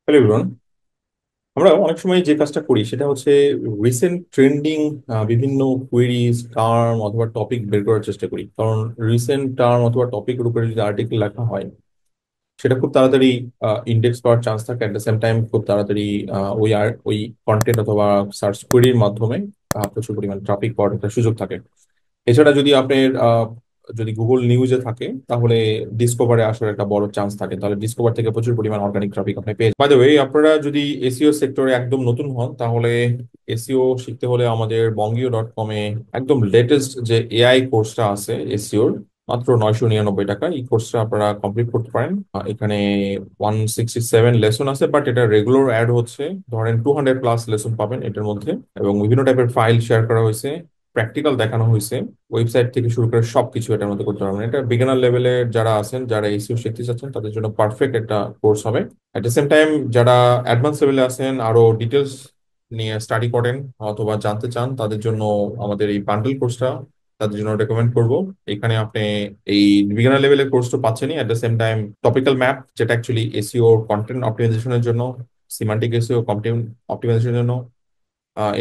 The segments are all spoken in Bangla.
Hello everyone. আমরা অনেক সময় যে কাজটা করি সেটা হচ্ছে রিসেন্ট ট্রেন্ডিং বিভিন্ন কুয়েরিজ টার্ম অথবা টপিক বের করার চেষ্টা করি, কারণ রিসেন্ট টার্ম অথবা টপিকের উপরে যদি আর্টিকেল লেখা হয় সেটা খুব তাড়াতাড়ি ইন্ডেক্স পাওয়ার চান্স থাকে। অ্যাট দ্য সেম টাইম খুব তাড়াতাড়ি ওই কন্টেন্ট অথবা সার্চ কোয়েরির মাধ্যমে প্রচুর পরিমাণ ট্রাফিক পাওয়ার একটা সুযোগ থাকে। এছাড়া যদি আপনার যদি গুগল নিউজে থাকে তাহলে ডিসকভারে আসার একটা বড় চান্স থাকে, তাহলে ডিসকভার থেকে প্রচুর পরিমাণ অর্গানিক ট্রাফিক আপনি পেয়ে যাবেন। বাই দ্য ওয়ে, আপনারা যদি এসইও সেক্টরে একদম নতুন হন তাহলে এসইও শিখতে হলে আমাদের বঙ্গীয়.কমে একদম লেটেস্ট যে এআই কোর্সটা আছে এসইওর, মাত্র 999 টাকা এই কোর্সটা আপনারা কমপ্লিট করতে পারেন। এখানে 167 লেসন আছে, বাট এটা রেগুলার অ্যাড হচ্ছে। ধরেন 200+ লেসন পাবেন এটার মধ্যে, এবং বিভিন্ন টাইপের ফাইল শেয়ার করা হয়েছে, প্র্যাকটিক্যাল দেখানো হয়েছে, ওয়েবসাইট থেকে শুরু করে সবকিছু এটার মধ্যে করতে পারবেন। এটা বিগিনার লেভেলের যারা আছেন, যারা এসইও শিখতে চাচ্ছেন তাদের জন্য পারফেক্ট একটা কোর্স হবে। এট দ্য সেম টাইম যারা অ্যাডভান্স লেভেলে আছেন, আরো ডিটেলস নিয়ে স্টাডি করেন অথবা জানতে চান, তাদের জন্য আমাদের এই বান্ডেল কোর্সটা তাদের জন্য রেকমেন্ড করব। এখানে আপনি এই বিগিনার লেভেলের কোর্সটা পাচ্ছেনই, at the same time topical map, যেটা অ্যাকচুয়ালি এসইও কন্টেন্ট অপটিমাইজেশনের জন্য, সিমান্টিক এসইও কন্টেন্ট অপটিমাইজেশনের জন্য।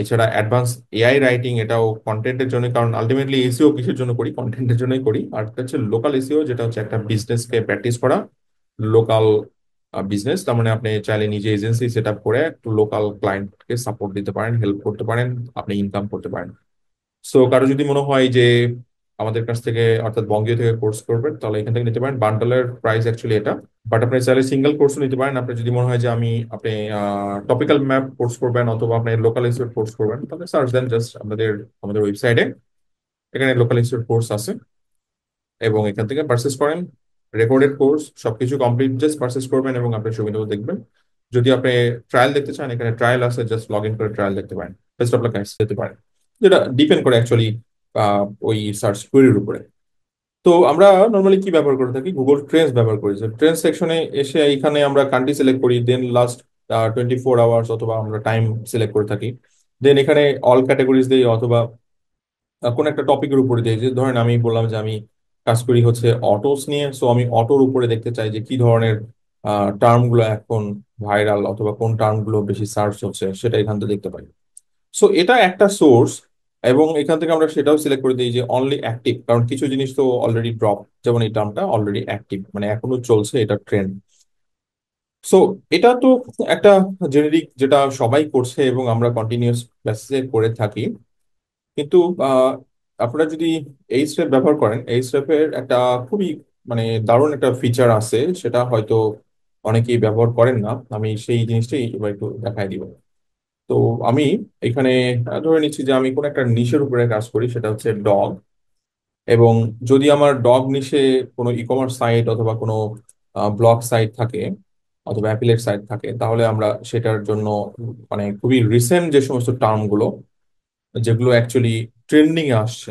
এছাড়া অ্যাডভান্স এআই রাইটিং, এটাও কন্টেন্টের জন্য, কারণ আলটিমেটলি এসইও কিসের জন্য করি? কন্টেন্টের জন্যই করি। আর এটা হচ্ছে লোকাল এসইও, যেটা হচ্ছে একটা বিজনেসকে প্র্যাকটিস করা। লোকাল বিজনেস তার মানে আপনি চাইলে নিজে এজেন্সি সেট আপ করে লোকাল ক্লায়েন্টকে সাপোর্ট দিতে পারেন, হেল্প করতে পারেন, আপনি ইনকাম করতে পারেন। সো কারো যদি মনে হয় যে আমাদের কাছ থেকে অর্থাৎ বঙ্গীয় থেকে কোর্স করবেন, তাহলে এখান থেকে নিতে পারেন। বান্ডেলের প্রাইস অ্যাকচুয়ালি এটা, বাট আপনি চাইলে সিঙ্গেল কোর্সও নিতে পারেন। আপনি যদি মনে হয় যে আপনি টপিক্যাল ম্যাপ কোর্স করবেন অথবা আপনি লোকাল ইনস্টিটিউট কোর্স করবেন, তাহলে সার্চ দেন জাস্ট আমাদের ওয়েবসাইটে, এখানে লোকাল ইনস্টিটিউট কোর্স আছে, এবং এখান থেকে পারচেস করেন। রেকর্ডেড কোর্স, সবকিছু কমপ্লিট, জাস্ট পারচেস করবেন এবং আপনার সুবিধা দেখবেন। যদি আপনি ট্রায়াল দেখতে চান, এখানে ট্রায়াল আছে, জাস্ট লগ ইন করে ট্রায়াল দেখতে পারেন, বেস্ট অফ লাক যেতে পারেন। যেটা ডিপেন্ড করে অ্যাকচুয়ালি ওই সার্চ কোয়েরির উপরে। তো আমরা নর্মালি কি ব্যবহার করে থাকি? গুগল ট্রেন্ডস ব্যবহার করি। যে ট্রেন্ডস সেকশনে এসে এখানে আমরা কান্ট্রি সিলেক্ট করি, দেন লাস্ট 24 আওয়ার্স অথবা আমরা টাইম সিলেক্ট করে থাকি। দেন এখানে অল ক্যাটাগরিজ দিই অথবা কোন একটা টপিকের উপরে দিই। যে ধরেন আমি বললাম যে আমি কাজ করি হচ্ছে অটোস নিয়ে, সো আমি অটোর উপরে দেখতে চাই যে কি ধরনের টার্ম গুলো এখন ভাইরাল অথবা কোন টার্ম গুলো বেশি সার্চ হচ্ছে, সেটা এখান থেকে দেখতে পাই। সো এটা একটা সোর্স, এবং এখান থেকে আমরা সেটাও সিলেক্ট করে দিই যে অনলি অ্যাক্টিভ, কারণ কিছু জিনিস তো অলরেডি ড্রপ, যেমন এই টার্মটা অলরেডি অ্যাক্টিভ, মানে এখনো চলছে, এটা ট্রেন্ড। সো এটা তো একটা জেনেরিক, যেটা সবাই করছে এবং আমরা কন্টিনিউয়াস বেসিসে করে থাকি। কিন্তু আহ, আপনারা যদি এই স্টেপ ব্যবহার করেন, এই স্টেপের একটা খুবই মানে দারুণ একটা ফিচার আছে, সেটা হয়তো অনেকেই ব্যবহার করেন না। আমি সেই জিনিসটাই এবার একটু দেখাই দিব। তো আমি এখানে ধরে নিচ্ছি যে আমি কোন একটা নিশের উপরে কাজ করি, সেটা হচ্ছে ডগ। এবং যদি আমার ডগ নিশে কোনো ই কমার্স সাইট অথবা কোনো ব্লগ সাইট থাকে অথবা অ্যাফিলিয়েট সাইট থাকে, তাহলে আমরা সেটার জন্য মানে খুবই রিসেন্ট যে সমস্ত টার্ম গুলো, যেগুলো অ্যাকচুয়ালি ট্রেন্ডিং এ আসছে,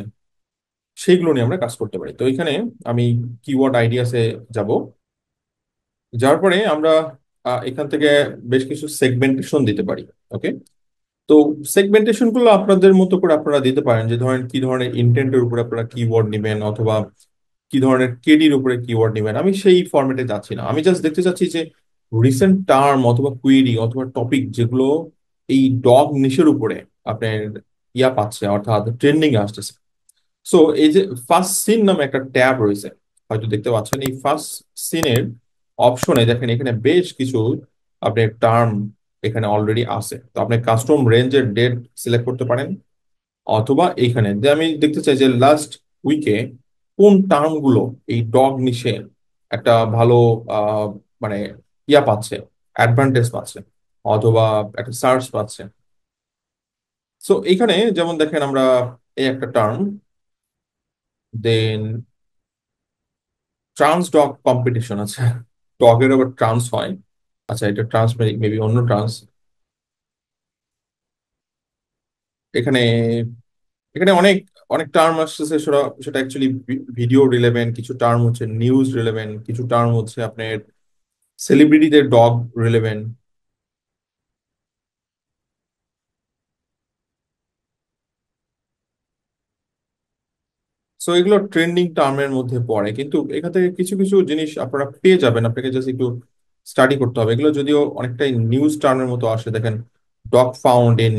সেইগুলো নিয়ে আমরা কাজ করতে পারি। তো এখানে আমি কিওয়ার্ড আইডিয়াসে যাব। যার পরে আমরা এখান থেকে বেশ কিছু সেগমেন্টেশন দিতে পারি। ওকে। তো সেগমেন্টেশন গুলো আপনাদের মতো করে আপনারা দিতে পারেন, যে ধরেন কি ধরনের ইন্টেন্টের উপরে আপনারা কিওয়ার্ড নেবেন অথবা কি ধরনের কেডির উপরে কিওয়ার্ড নেবেন। আমি সেই ফরম্যাটে যাচ্ছি না, আমি জাস্ট দেখতে চাচ্ছি যে রিসেন্ট টার্ম অথবা কুইরি অথবা টপিক যেগুলো এই ডগ নিশের উপরে আপনার পাচ্ছে, অর্থাৎ ট্রেন্ডিং এ আসতেছে। সো এই যে ফার্স্ট সিন নামে একটা ট্যাব রয়েছে, হয়তো দেখতে পাচ্ছেন, এই ফার্স্ট সিনের অপশনে দেখেন এখানে বেশ কিছু আপনার টার্ম এখানে অলরেডি আছে। তো আপনি কাস্টম রেঞ্জের ডেট সিলেক্ট করতে পারেন, অথবা এইখানে যে আমি দেখতে চাই যে লাস্ট উইকে কোন টার্ম গুলো এই ডগ নিশে একটা ভালো আহ মানে পাচ্ছে, অ্যাডভান্টেজ পাচ্ছে, অথবা একটা সার্চ পাচ্ছে। সো এইখানে যেমন দেখেন আমরা এই একটা টার্ম, দেন ট্রান্স ডগ কম্পিটিশন আছে। ডগের আবার ট্রান্স হয়। আচ্ছা, এটা ট্রান্স মেবি অন্য ট্রান্স। এখানে এখানে অনেক অনেক টার্ম আসছে, সেটা সেটা অ্যাকচুয়ালি ভিডিও রিলেভেন্ট, কিছু টার্ম হচ্ছে নিউজ রিলেভেন্ট, কিছু টার্ম হচ্ছে আপনার সেলিব্রিটিদের ডগ রিলেভেন্ট। সো এগুলো ট্রেন্ডিং টার্মের মধ্যে পড়ে, কিন্তু এখান থেকে কিছু কিছু জিনিস আপনারা পেয়ে যাবেন। আপনাকে জাস্ট একটু স্টাডি করতে হবে। এগুলো যদিও অনেকটাই নিউজ টার্মের মতো আসে, দেখেন dog found in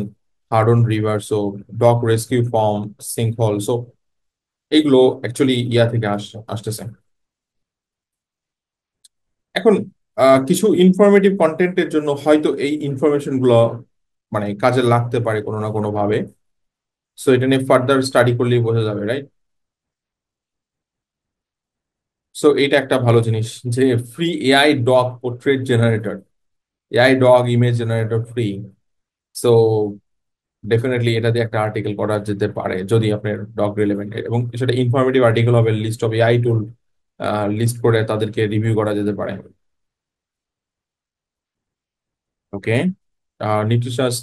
Harden river, so dog rescue from sinkhole, so এইগুলো অ্যাকচুয়ালি ইয়া থেকে আসতেছে। এখন কিছু ইনফরমেটিভ কন্টেন্টের জন্য হয়তো এই ইনফরমেশন গুলো মানে কাজে লাগতে পারে কোনো না কোনো ভাবে। সো এটা নিয়ে ফার্দার স্টাডি করলেই বোঝা যাবে, রাইট? সো এটা একটা ভালো জিনিস যে free AI dog portrait generator, AI dog image generator free. So definitely এটা দিয়ে একটা আর্টিকেল করা যেতে পারে যদি আপনার ডগ রিলেভেন্ট, এবং সেটা ইনফরমেটিভ আর্টিকেল হবে, list of AI tool list করে তাদেরকে রিভিউ করা যেতে পারে। Okay, nutritious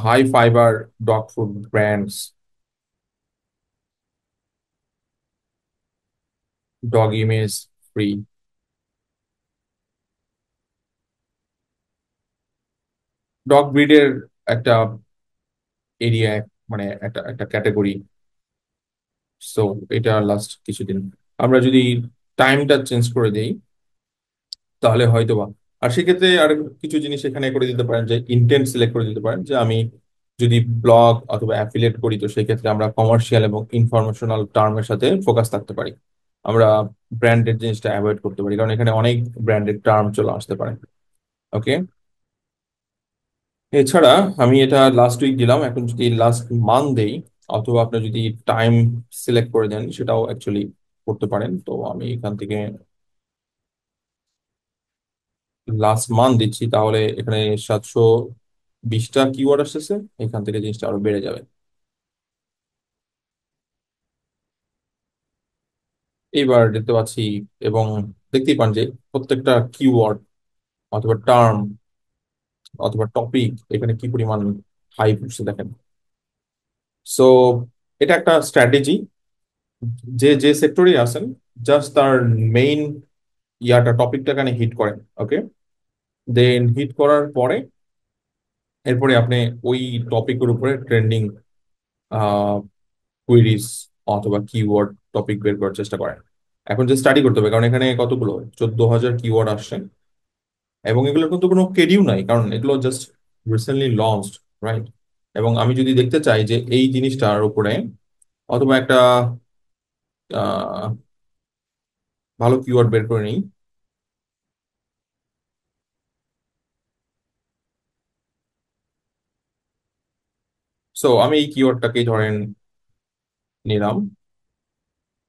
high fibre dog food brands, dog image free. Dog ব্রিডের একটা এরিয়া, মানে একটা একটা ক্যাটাগরি। সো এটা লাস্ট কিছুদিন আমরা যদি টাইমটা চেঞ্জ করে দেই তাহলে হয়তোবা, আর সেক্ষেত্রে আর কিছু জিনিস এখানে করে দিতে পারেন যে ইন্টেন্ট সিলেক্ট করে দিতে পারেন যে আমি যদি ব্লগ অথবা অ্যাফিলিয়েট করি তো সেক্ষেত্রে আমরা কমার্শিয়াল এবং ইনফরমেশনাল টার্মের সাথে ফোকাস থাকতে পারি। আমরা ব্র্যান্ডেড জিনিসটা অ্যাভয়েড করতে পারি কারণ এখানে অনেক ব্র্যান্ডেড টার্ম চলে আসতে পারে। ওকে, এছাড়া আমি এটা লাস্ট উইক দিলাম, এখন যদি লাস্ট মান্থ দেই অথবা আপনি যদি টাইম সিলেক্ট করে দেন সেটাও অ্যাকচুয়ালি করতে পারেন। তো আমি এখান থেকে লাস্ট মান্থ দিচ্ছি, তাহলে এখানে 720টা কিওয়ার্ড আসতেছে, এখান থেকে জিনিসটা আরো বেড়ে যাবে। এইবার দেখতে পাচ্ছি, এবং দেখতেই পান যে প্রত্যেকটা কিওয়ার্ড অথবা টার্ম অথবা টপিক এখানে কি পরিমাণ হাই উঠছে দেখেন। সো এটা একটা স্ট্র্যাটেজি, যে যে সেক্টরে আছেন জাস্ট তার মেইন ইয়াটা টপিকটা এখানে হিট করেন। ওকে, দেন হিট করার পরে এরপরে আপনি ওই টপিকের উপরে ট্রেন্ডিং কুইরিজ অথবা কিওয়ার্ড টপিক বের করার চেষ্টা করেন। এখন যে স্টাডি করতে হবে কারণ এখানে কতগুলো 14,000 কিওয়ার্ড আসছে, এবং এগুলোর কিন্তু কোনো কেডিউ নাই কারণ এগুলো জাস্ট রিসেন্টলি লঞ্চড, রাইট? এবং আমি যদি দেখতে চাই যে এই জিনিসটার উপরে অথবা একটা আহ, ভালো কিওয়ার্ড বের করে নিই। সো আমি এই কিওয়ার্ডটাকেই ধরেন নিলাম,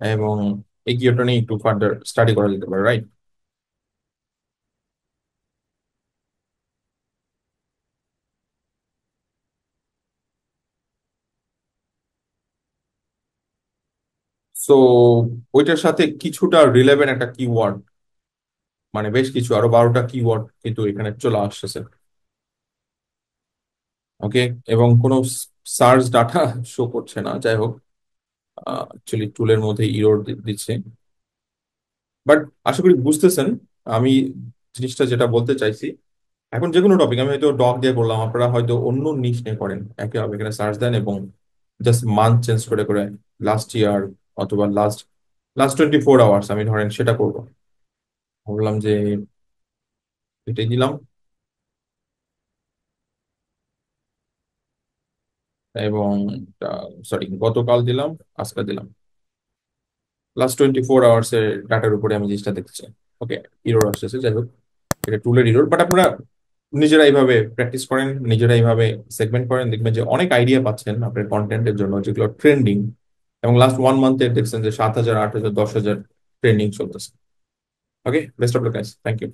এবং এই কিওয়ার্ডটা নিয়ে একটু ফার্দার স্টাডি করা যেতে পারে, রাইট? সো ওইটার সাথে কিছুটা রিলেভেন্ট একটা কিওয়ার্ড, মানে বেশ কিছু আরো 12টা কিওয়ার্ড কিন্তু এখানে চলে আসতেছে। ওকে, এবং কোনো সার্চ ডাটা শো করছে না, যাই হোক অ্যাকচুয়ালি টুলের মধ্যে ইরর দিচ্ছে। বাট আশা করি বুঝতেছেন আমি জিনিসটা যেটা বলতে চাইছি। এখন যে কোনো টপিক আমি হয়তো ডগ দিয়ে বললাম, আপনারা হয়তো অন্য নিশ নিয়ে করেন, একে হবে এখানে সার্চ দেন এবং জাস্ট মান্থ চেঞ্জ করে করে লাস্ট ইয়ার অথবা লাস্ট লাস্ট 24 আওয়ার্স আমি ধরেন সেটা করবো। ভাবলাম যে এটাই দিলাম, এবং সরি গতকাল দিলাম, আজকে দিলাম, লাস্ট 24 আওয়ার্স এর ডাটার উপরে আমি জিনিসটা দেখতে চাই। ওকে, ইরোর আসতেছে, যাই হোক এটা টুলের ইরোর। বাট আপনারা নিজেরা এইভাবে প্র্যাকটিস করেন, নিজেরা এইভাবে সেগমেন্ট করেন, দেখবেন যে অনেক আইডিয়া পাচ্ছেন আপনার কন্টেন্টের জন্য যেগুলো ট্রেন্ডিং, এবং লাস্ট 1 মান্থে দেখছেন যে 7,000, 8,000, 10,000 ট্রেন্ডিং চলতেছে। Okay, best of luck guys, thank you.